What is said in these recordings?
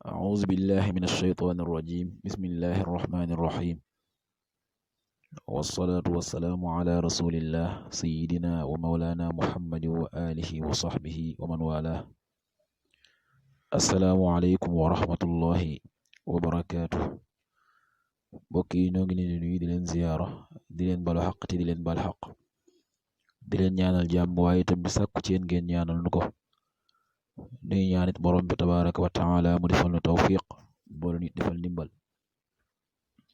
أعوذ بالله من الشيطان الرجيم بسم الله الرحمن الرحيم والصلاة والسلام على رسول الله سيدنا ومولانا محمد وآله وصحبه ومن والاه السلام عليكم ورحمة الله وبركاته bokki noo ngi leen di nuyu di leen ziyaara di leen balu xaq te di leen bal xaq di leen ñaanal jàmm waaye itam di sàkku ci yéen ngeen ñaanal nu ko nuy ñaanit borom bi tabaraka wa taala mu defal nu tawfiq boolu nit defal ndimbal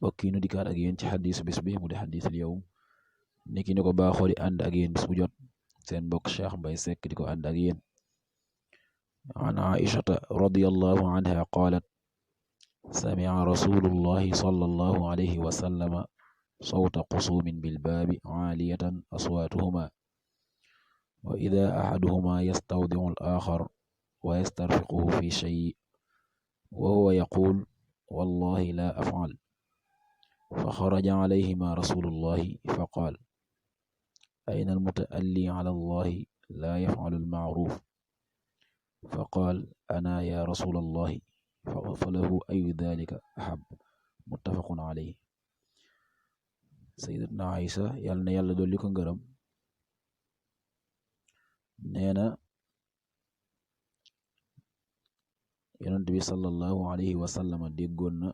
bokki nu dikkaat ak yéen ci xadiisu bis bi mu di xadiisul yawm niki ni ko baaxoo di ànd ak yéen bis bu jot seen mbokk Cheikh Mbaye Seck di ko ànd ak yéen an Aishata radiyallahu anha qaalat sami'a rasulullahi sallallahu alayhi wa sallama sawta qusumin bilbaabi aaliyatan aswaatuhuma wa ida ahaduhuma yastawdi'u al-aaxar wa yastarfiquhu fi shay wa huwa yaqul wallahi la af'al fa xaraja alayhima rasulullahi fa qaal ayna almuta'alli ala allahi la yaf'alu al-ma'ruf fa qaal ana ya rasulallahi falahu ayu dhalika ahab muttafaqun alayhi. Sayyidatuna Aïsa yàlla na yàlla dolli ko ngërëm nee na yonent bi sallallahu alayhi wa sallam déggoon na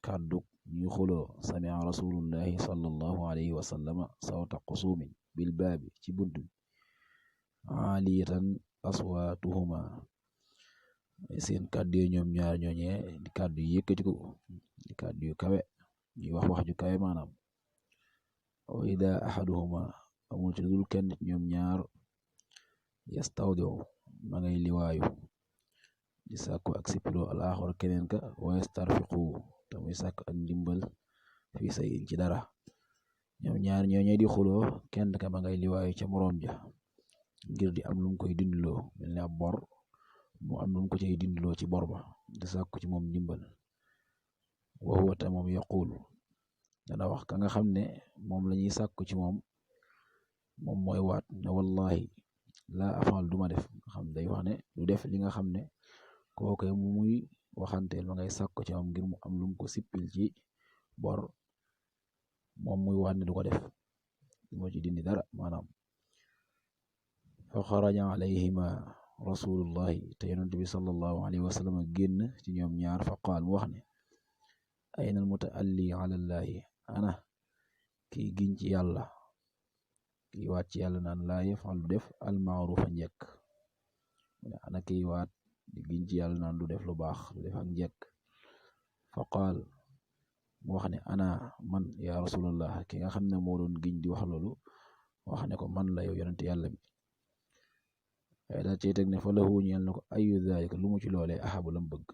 kàddu ñu xuloo sami'a rasulullahi sallallahu alayhi wa sallam sawta qusumin bil baabi ci buntu bi aaliyatan aswaatuhuma seen kàddu yi ñoom ñaar ñooñee di kàddu yu yëkkatiku di kàddu yu kawe ñuy wax ju kawe maanaam wa ida ahaduhuma amul ci dul kenn ñoom ñaar yastawdi'u ma ngay liwaayu di sàkku ak sipilo al-aaxar keneen ka wa yastarfiqu te muy sàkku ak ndimbal fi say ci dara ñoom ñaar ñooñee di xuloo kenn ka ma ngay liwaayu ca moroom ja ngir di am lu mu koy dindiloo mel ni ab bor mu am lu mu ko cay dindiloo ci bor ba di sàkku ci moom ndimbal wa huwa ta moom yaqul dana wax ka nga xam ne moom la ñuy sàkku ci moom mooy waat ne wallahi laa afal duma def nga xam day wax ne du def li nga xam ne kooke mu muy waxanteel ma ngay sàkku ci moom ngir mu am lu mu ko sippil ci bor moom muy waat ne du ko def du ma ci dindi dara maanaam fa xaraja alayhima rasulullahi te yonent bi sallallahu alayhi wa sallam génn ci ñoom ñaar fa qaal mu wax ne ayna al muta'alli ala llahi ana kiy giñ ci yàlla kiy waat ci yàlla naan laa yafal du def al ma'rufa njekk ana kiy waat di giñ ci yàlla naan du def lu baax du def ak njekk fa qaal mu wax ne ana man ya rasulallah ki nga xam ne moo doon giñ di wax loolu wax ne ko man la yow yonent yàlla bi waaye daa cey teg ne fa lahu ñeel na ko ayu dhalika lu mu ci loolee ahabu lam bëgg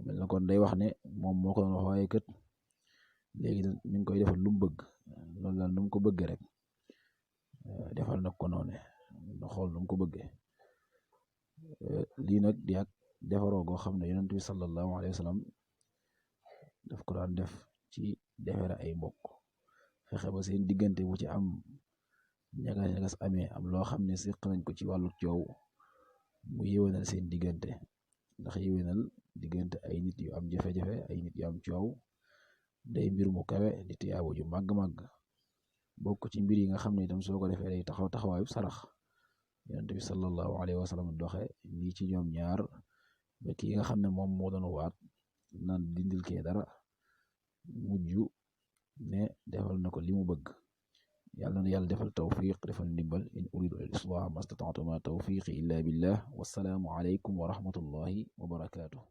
mel na kon day wax ne moom moo ko doon wax waaye kët léegi mi ngi koy defal lu mu bëgg loolu daal nu mu ko bëggee rek defal na ko noone na xool nu mu ko bëggee lii nag di ak defaroo goo xam ne yonent bi sallallahu alayhi wa sallam daf ko daan def ci defere ay mbokk fexe ba seen diggante bu ci am ñagas amee am loo xam ne séq nañ ko ci wàllu coow mu yéwénal seen diggante ndax yéwénal diggante ay nit yu am jafe-jafe ay nit yu am coow day mbir mu kawe di tiyaabo ju màgg-màgg bokk ci mbir yi nga xam ne itam soo ko defee day taxaw taxawaayu sarax yonent bi sallallahu alayhi wa sallam doxe nii ci ñoom ñaar ba ki nga xam ne moom moo doon waat naan dindil kee dara mujj ne defal na ko li mu bëgg yàlla na yàlla defal tawfiq defal ndimbal in uridu al islah ma stata'tu ma tawfiqi illa billah wassalaamu alaykum wa rahmatullahi wa barakatuh